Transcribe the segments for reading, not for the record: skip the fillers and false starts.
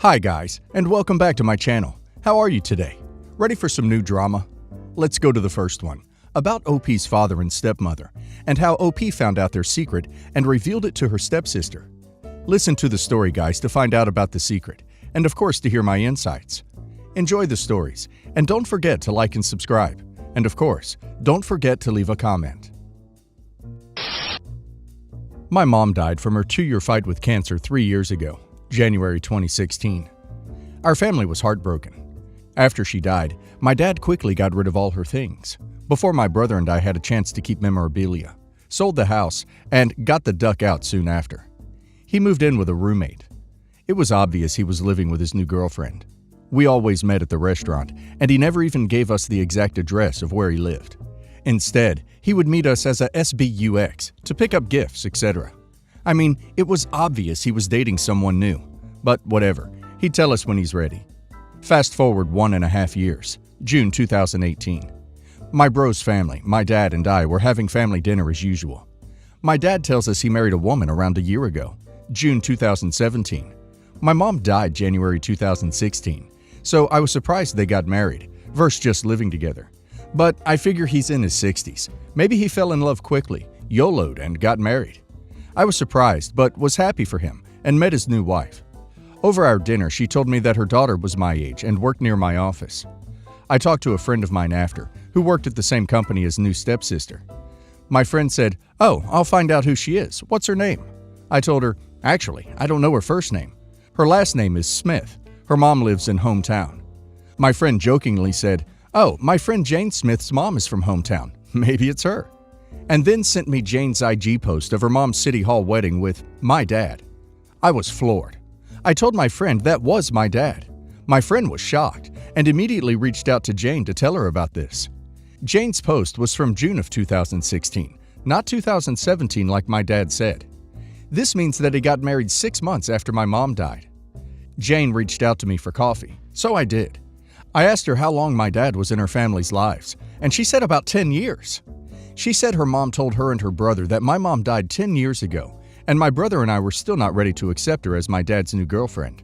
Hi guys, and welcome back to my channel. How are you today? Ready for some new drama? Let's go to the first one, about OP's father and stepmother, and how OP found out their secret and revealed it to her stepsister. Listen to the story, guys, to find out about the secret, and of course to hear my insights. Enjoy the stories, and don't forget to like and subscribe. And of course, don't forget to leave a comment. My mom died from her 2-year fight with cancer 3 years ago. January 2016. Our family was heartbroken. After she died, my dad quickly got rid of all her things, before my brother and I had a chance to keep memorabilia, sold the house, and got the duck out soon after. He moved in with a roommate. It was obvious he was living with his new girlfriend. We always met at the restaurant, and he never even gave us the exact address of where he lived. Instead, he would meet us as a SBUX to pick up gifts, etc. I mean, it was obvious he was dating someone new, but whatever, he'd tell us when he's ready. Fast forward 1.5 years, June 2018. My bro's family, my dad and I were having family dinner as usual. My dad tells us he married a woman around a year ago, June 2017. My mom died January 2016, so I was surprised they got married, versus just living together. But I figure he's in his 60s. Maybe he fell in love quickly, YOLO'd, and got married. I was surprised, but was happy for him, and met his new wife. Over our dinner, she told me that her daughter was my age and worked near my office. I talked to a friend of mine after, who worked at the same company as new stepsister. My friend said, "Oh, I'll find out who she is. What's her name?" I told her, "Actually, I don't know her first name. Her last name is Smith. Her mom lives in hometown." My friend jokingly said, "Oh, my friend Jane Smith's mom is from hometown. Maybe it's her." And then sent me Jane's IG post of her mom's City Hall wedding with my dad. I was floored. I told my friend that was my dad. My friend was shocked and immediately reached out to Jane to tell her about this. Jane's post was from June of 2016, not 2017 like my dad said. This means that he got married 6 months after my mom died. Jane reached out to me for coffee, so I did. I asked her how long my dad was in her family's lives, and she said about 10 years. She said her mom told her and her brother that my mom died 10 years ago, and my brother and I were still not ready to accept her as my dad's new girlfriend.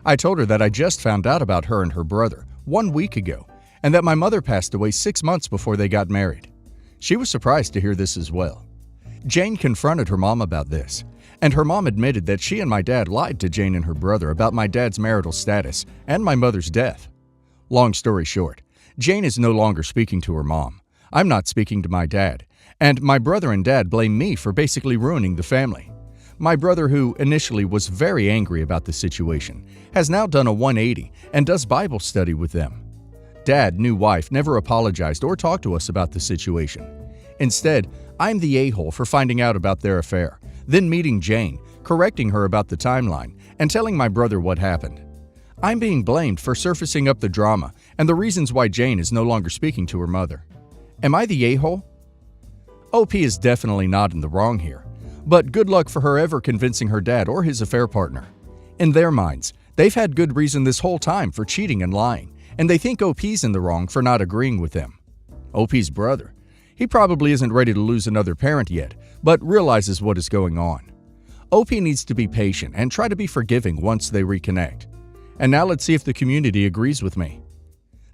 I told her that I just found out about her and her brother 1 week ago, and that my mother passed away 6 months before they got married. She was surprised to hear this as well. Jane confronted her mom about this, and her mom admitted that she and my dad lied to Jane and her brother about my dad's marital status and my mother's death. Long story short, Jane is no longer speaking to her mom. I'm not speaking to my dad, and my brother and dad blame me for basically ruining the family. My brother, who initially was very angry about the situation, has now done a 180 and does Bible study with them. Dad, new wife, never apologized or talked to us about the situation. Instead, I'm the a-hole for finding out about their affair, then meeting Jane, correcting her about the timeline, and telling my brother what happened. I'm being blamed for surfacing up the drama and the reasons why Jane is no longer speaking to her mother. Am I the a-hole? OP is definitely not in the wrong here, but good luck for her ever convincing her dad or his affair partner. In their minds, they've had good reason this whole time for cheating and lying, and they think OP's in the wrong for not agreeing with them. OP's brother. He probably isn't ready to lose another parent yet, but realizes what is going on. OP needs to be patient and try to be forgiving once they reconnect. And now let's see if the community agrees with me.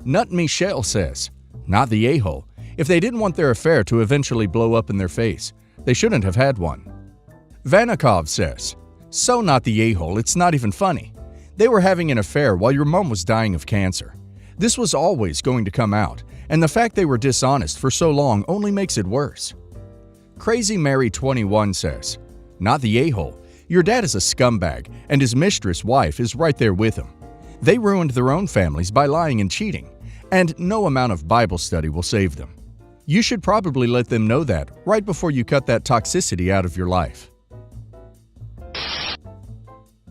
Nut Michelle says, "Not the a-hole. If they didn't want their affair to eventually blow up in their face, they shouldn't have had one." Vanikov says, "So not the a-hole, it's not even funny. They were having an affair while your mom was dying of cancer. This was always going to come out, and the fact they were dishonest for so long only makes it worse." Crazy Mary 21 says, "Not the a-hole. Your dad is a scumbag, and his mistress wife is right there with him. They ruined their own families by lying and cheating, and no amount of Bible study will save them. You should probably let them know that right before you cut that toxicity out of your life."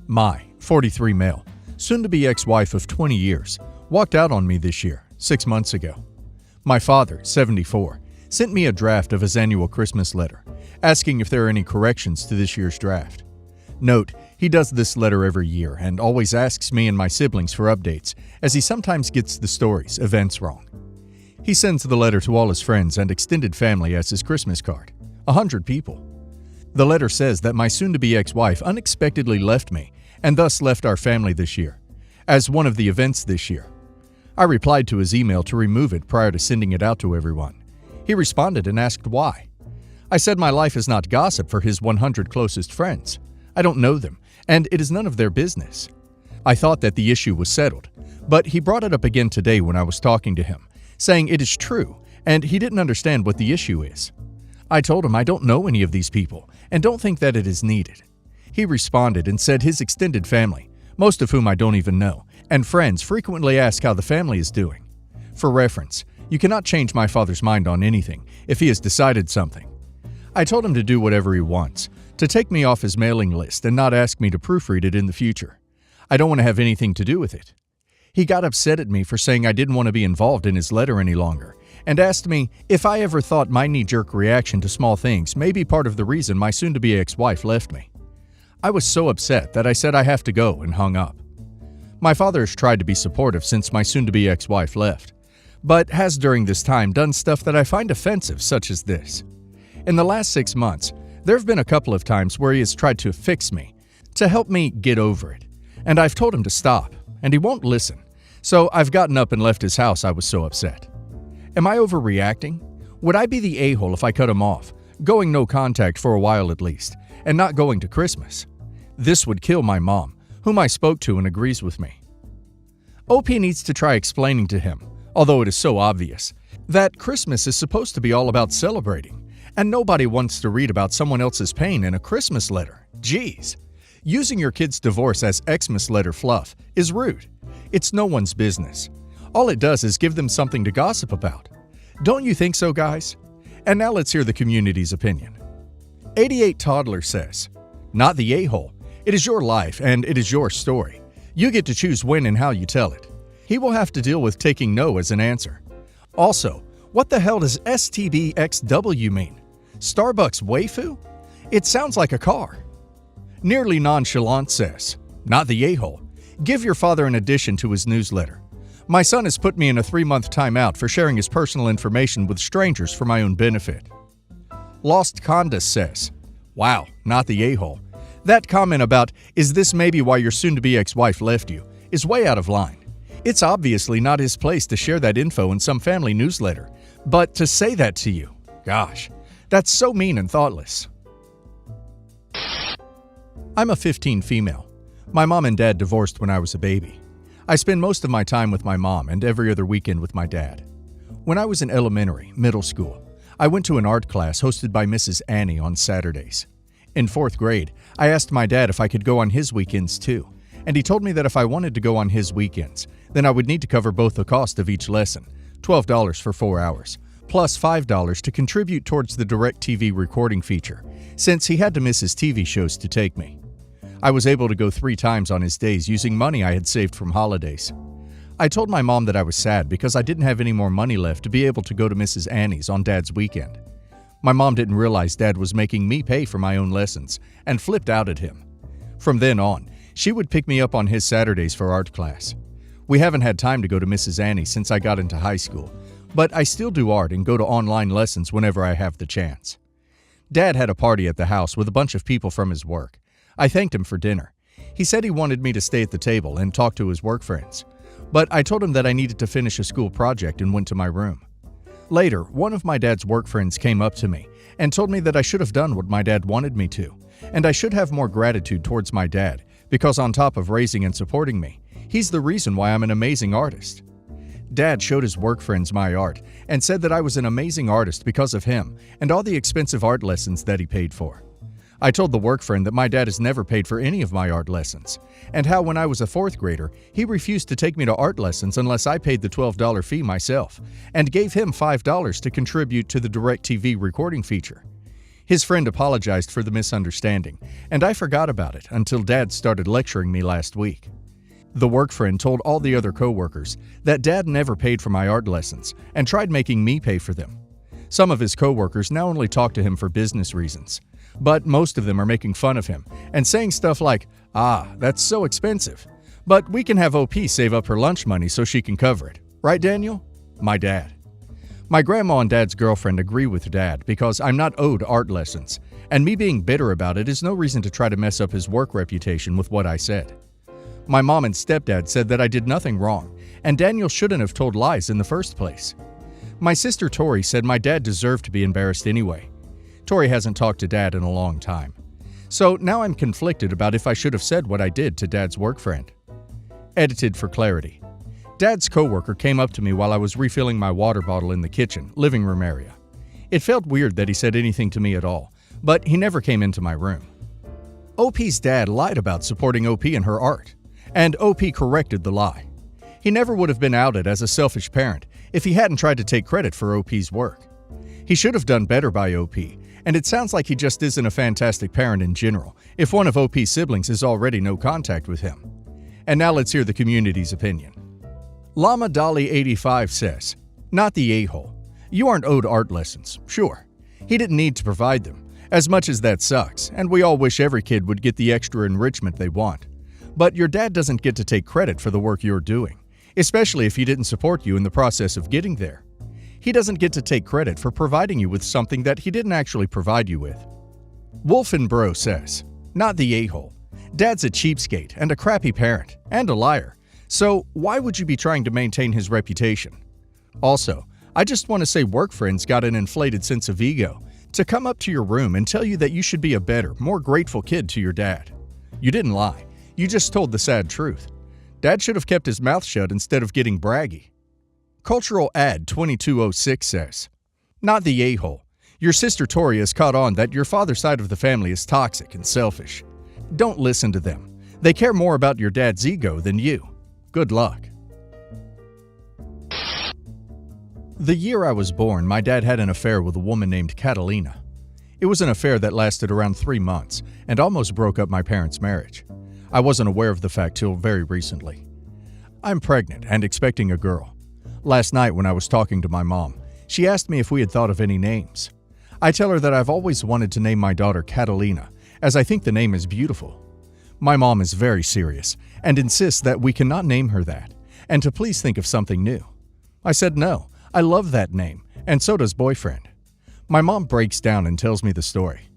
My 43 male, soon-to-be ex-wife of 20 years, walked out on me this year, 6 months ago. My father, 74, sent me a draft of his annual Christmas letter, asking if there are any corrections to this year's draft. Note, he does this letter every year and always asks me and my siblings for updates, as he sometimes gets the stories, events wrong. He sends the letter to all his friends and extended family as his Christmas card, 100 people. The letter says that my soon-to-be ex-wife unexpectedly left me and thus left our family this year, as one of the events this year. I replied to his email to remove it prior to sending it out to everyone. He responded and asked why. I said my life is not gossip for his 100 closest friends. I don't know them, and it is none of their business. I thought that the issue was settled, but he brought it up again today when I was talking to him, saying it is true, and he didn't understand what the issue is. I told him I don't know any of these people, and don't think that it is needed. He responded and said his extended family, most of whom I don't even know, and friends frequently ask how the family is doing. For reference, you cannot change my father's mind on anything if he has decided something. I told him to do whatever he wants, to take me off his mailing list and not ask me to proofread it in the future. I don't want to have anything to do with it. He got upset at me for saying I didn't want to be involved in his letter any longer, and asked me if I ever thought my knee-jerk reaction to small things may be part of the reason my soon-to-be ex-wife left me. I was so upset that I said I have to go and hung up. My father has tried to be supportive since my soon-to-be ex-wife left, but has during this time done stuff that I find offensive, such as this. In the last 6 months, there have been a couple of times where he has tried to fix me, to help me get over it, and I've told him to stop, and he won't listen, so I've gotten up and left his house. I was so upset. Am I overreacting? Would I be the a-hole if I cut him off, going no contact for a while at least, and not going to Christmas? This would kill my mom, whom I spoke to and agrees with me. OP needs to try explaining to him, although it is so obvious, that Christmas is supposed to be all about celebrating, and nobody wants to read about someone else's pain in a Christmas letter. Jeez. Using your kid's divorce as Xmas letter fluff is rude. It's no one's business. All it does is give them something to gossip about. Don't you think so, guys? And now let's hear the community's opinion. 88 Toddler says, "Not the a-hole. It is your life and it is your story. You get to choose when and how you tell it. He will have to deal with taking no as an answer. Also, what the hell does STBXW mean? Starbucks waifu? It sounds like a car." Nearly Nonchalant says, "Not the a-hole. Give your father an addition to his newsletter. My son has put me in a 3-month timeout for sharing his personal information with strangers for my own benefit." Lost Conda says, "Wow, not the a-hole. That comment about, is this maybe why your soon-to-be ex-wife left you, is way out of line. It's obviously not his place to share that info in some family newsletter, but to say that to you, gosh, that's so mean and thoughtless." I'm a 15 female. My mom and dad divorced when I was a baby. I spend most of my time with my mom and every other weekend with my dad. When I was in elementary, middle school, I went to an art class hosted by Mrs. Annie on Saturdays. In 4th grade, I asked my dad if I could go on his weekends too, and he told me that if I wanted to go on his weekends, then I would need to cover both the cost of each lesson, $12 for 4 hours, plus $5 to contribute towards the DirecTV recording feature, since he had to miss his TV shows to take me. I was able to go 3 times on his days using money I had saved from holidays. I told my mom that I was sad because I didn't have any more money left to be able to go to Mrs. Annie's on Dad's weekend. My mom didn't realize Dad was making me pay for my own lessons and flipped out at him. From then on, she would pick me up on his Saturdays for art class. We haven't had time to go to Mrs. Annie since I got into high school, but I still do art and go to online lessons whenever I have the chance. Dad had a party at the house with a bunch of people from his work. I thanked him for dinner. He said he wanted me to stay at the table and talk to his work friends, but I told him that I needed to finish a school project and went to my room. Later, one of my dad's work friends came up to me and told me that I should have done what my dad wanted me to, and I should have more gratitude towards my dad because on top of raising and supporting me, he's the reason why I'm an amazing artist. Dad showed his work friends my art and said that I was an amazing artist because of him and all the expensive art lessons that he paid for. I told the work friend that my dad has never paid for any of my art lessons, and how when I was a 4th grader, he refused to take me to art lessons unless I paid the $12 fee myself, and gave him $5 to contribute to the DirecTV recording feature. His friend apologized for the misunderstanding, and I forgot about it until Dad started lecturing me last week. The work friend told all the other coworkers that Dad never paid for my art lessons and tried making me pay for them. Some of his coworkers now only talk to him for business reasons, but most of them are making fun of him and saying stuff like, that's so expensive, but we can have OP save up her lunch money so she can cover it. Right, Daniel? My dad. My grandma and Dad's girlfriend agree with Dad because I'm not owed art lessons, and me being bitter about it is no reason to try to mess up his work reputation with what I said. My mom and stepdad said that I did nothing wrong, and Daniel shouldn't have told lies in the first place. My sister Tori said my dad deserved to be embarrassed anyway. Tori hasn't talked to Dad in a long time. So now I'm conflicted about if I should have said what I did to Dad's work friend. Edited for clarity. Dad's coworker came up to me while I was refilling my water bottle in the kitchen, living room area. It felt weird that he said anything to me at all, but he never came into my room. OP's dad lied about supporting OP in her art, and OP corrected the lie. He never would have been outed as a selfish parent if he hadn't tried to take credit for OP's work. He should have done better by OP, and it sounds like he just isn't a fantastic parent in general if one of OP's siblings has already no contact with him. And now let's hear the community's opinion. Llama Dolly 85 says, "Not the a-hole. You aren't owed art lessons, sure. He didn't need to provide them, as much as that sucks, and we all wish every kid would get the extra enrichment they want. But your dad doesn't get to take credit for the work you're doing, especially if he didn't support you in the process of getting there. He doesn't get to take credit for providing you with something that he didn't actually provide you with." Wolf and Bro says, "Not the a-hole. Dad's a cheapskate and a crappy parent, and a liar. So why would you be trying to maintain his reputation? Also, I just want to say work friends got an inflated sense of ego to come up to your room and tell you that you should be a better, more grateful kid to your dad. You didn't lie. You just told the sad truth. Dad should have kept his mouth shut instead of getting braggy." Cultural Ad 2206 says, "Not the a-hole. Your sister Tori has caught on that your father's side of the family is toxic and selfish. Don't listen to them. They care more about your dad's ego than you. Good luck." The year I was born, my dad had an affair with a woman named Catalina. It was an affair that lasted around 3 months and almost broke up my parents' marriage. I wasn't aware of the fact till very recently. I'm pregnant and expecting a girl. Last night when I was talking to my mom, she asked me if we had thought of any names. I tell her that I've always wanted to name my daughter Catalina, as I think the name is beautiful. My mom is very serious and insists that we cannot name her that, and to please think of something new. I said no, I love that name, and so does boyfriend. My mom breaks down and tells me the story.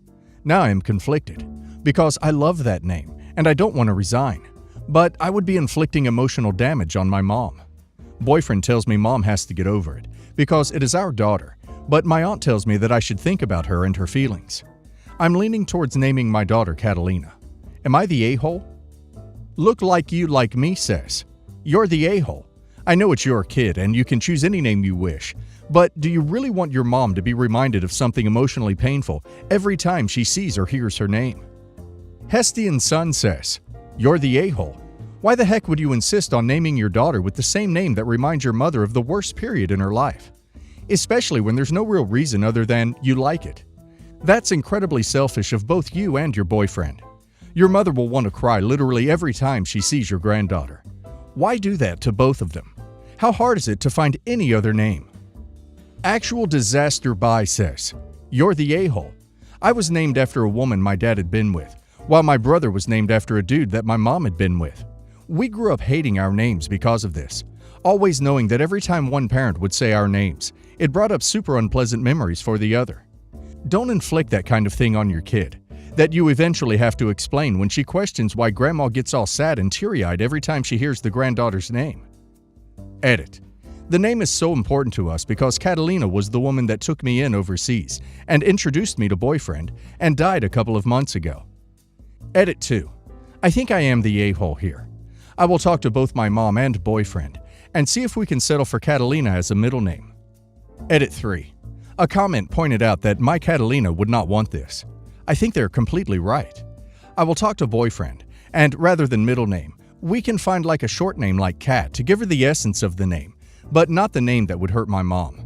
Now I am conflicted, because I love that name, and I don't want to resign, but I would be inflicting emotional damage on my mom. Boyfriend tells me mom has to get over it, because it is our daughter, but my aunt tells me that I should think about her and her feelings. I'm leaning towards naming my daughter Catalina. Am I the a-hole? Look Like You Like Me says, "You're the a-hole. I know it's your kid and you can choose any name you wish, but do you really want your mom to be reminded of something emotionally painful every time she sees or hears her name?" Hestian Son says, "You're the a-hole. Why the heck would you insist on naming your daughter with the same name that reminds your mother of the worst period in her life? Especially when there's no real reason other than you like it. That's incredibly selfish of both you and your boyfriend. Your mother will want to cry literally every time she sees your granddaughter. Why do that to both of them? How hard is it to find any other name?" Actual Disaster By says, "You're the a-hole. I was named after a woman my dad had been with, while my brother was named after a dude that my mom had been with. We grew up hating our names because of this, always knowing that every time one parent would say our names, it brought up super unpleasant memories for the other. Don't inflict that kind of thing on your kid, that you eventually have to explain when she questions why grandma gets all sad and teary-eyed every time she hears the granddaughter's name." Edit. The name is so important to us because Catalina was the woman that took me in overseas and introduced me to boyfriend and died a couple of months ago. Edit 2. I think I am the a-hole here. I will talk to both my mom and boyfriend and see if we can settle for Catalina as a middle name. Edit 3. A comment pointed out that my Catalina would not want this. I think they're completely right. I will talk to boyfriend, and rather than middle name, we can find like a short name like Cat to give her the essence of the name, but not the name that would hurt my mom.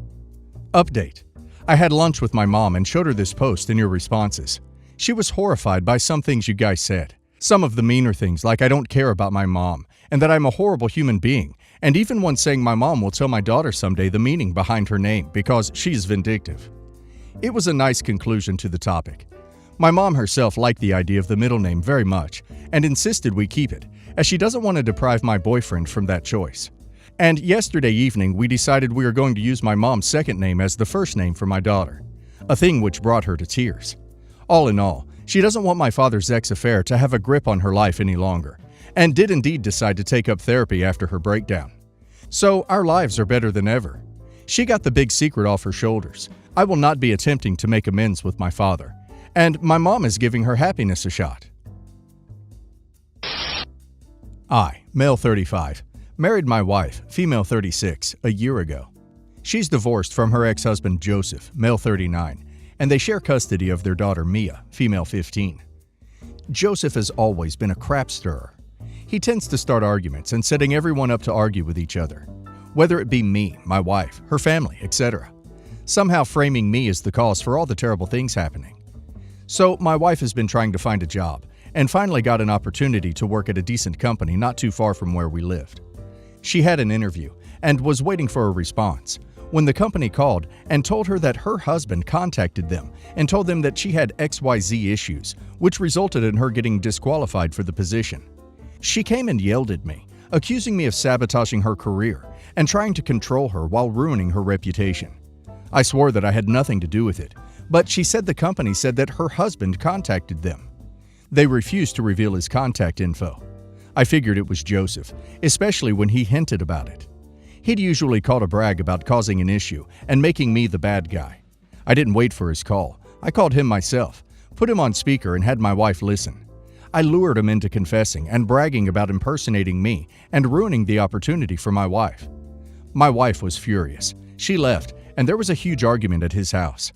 Update. I had lunch with my mom and showed her this post and your responses. She was horrified by some things you guys said. Some of the meaner things like I don't care about my mom, and that I'm a horrible human being, and even one saying my mom will tell my daughter someday the meaning behind her name because she's vindictive. It was a nice conclusion to the topic. My mom herself liked the idea of the middle name very much and insisted we keep it, as she doesn't want to deprive my boyfriend from that choice. And yesterday evening we decided we are going to use my mom's second name as the first name for my daughter, a thing which brought her to tears. All in all, she doesn't want my father's ex-affair to have a grip on her life any longer, and did indeed decide to take up therapy after her breakdown. So our lives are better than ever. She got the big secret off her shoulders. I will not be attempting to make amends with my father, and my mom is giving her happiness a shot. I, male 35, married my wife, female 36, a year ago. She's divorced from her ex-husband Joseph, male 39, and they share custody of their daughter Mia, female 15. Joseph has always been a crap stirrer. He tends to start arguments and setting everyone up to argue with each other, whether it be me, my wife, her family, etc. Somehow framing me as the cause for all the terrible things happening. So my wife has been trying to find a job and finally got an opportunity to work at a decent company not too far from where we lived. She had an interview and was waiting for a response when the company called and told her that her husband contacted them and told them that she had XYZ issues, which resulted in her getting disqualified for the position. She came and yelled at me, accusing me of sabotaging her career and trying to control her while ruining her reputation. I swore that I had nothing to do with it, but she said the company said that her husband contacted them. They refused to reveal his contact info. I figured it was Joseph, especially when he hinted about it. He'd usually call to brag about causing an issue and making me the bad guy. I didn't wait for his call. I called him myself, put him on speaker and had my wife listen. I lured him into confessing and bragging about impersonating me and ruining the opportunity for my wife. My wife was furious. She left, and there was a huge argument at his house.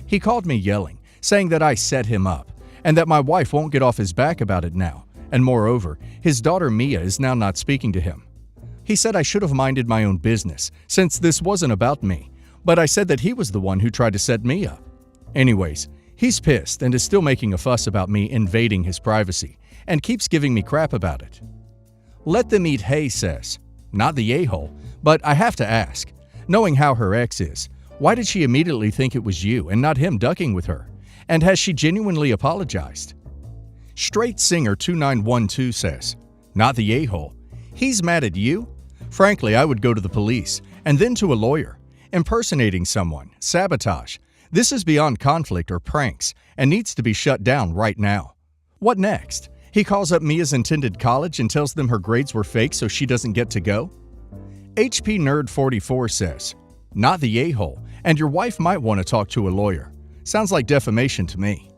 He called me yelling, saying that I set him up, and that my wife won't get off his back about it now, and moreover, his daughter Mia is now not speaking to him. He said I should have minded my own business, since this wasn't about me, but I said that he was the one who tried to set me up. Anyways, he's pissed and is still making a fuss about me invading his privacy, and keeps giving me crap about it. Let them eat hay says, not the a-hole, but I have to ask, knowing how her ex is, why did she immediately think it was you and not him ducking with her? And has she genuinely apologized? Straight Singer 2912 says, not the a-hole. He's mad at you? Frankly, I would go to the police, and then to a lawyer. Impersonating someone, sabotage. This is beyond conflict or pranks, and needs to be shut down right now. What next? He calls up Mia's intended college and tells them her grades were fake so she doesn't get to go? HP Nerd 44 says, not the a-hole, and your wife might want to talk to a lawyer. Sounds like defamation to me.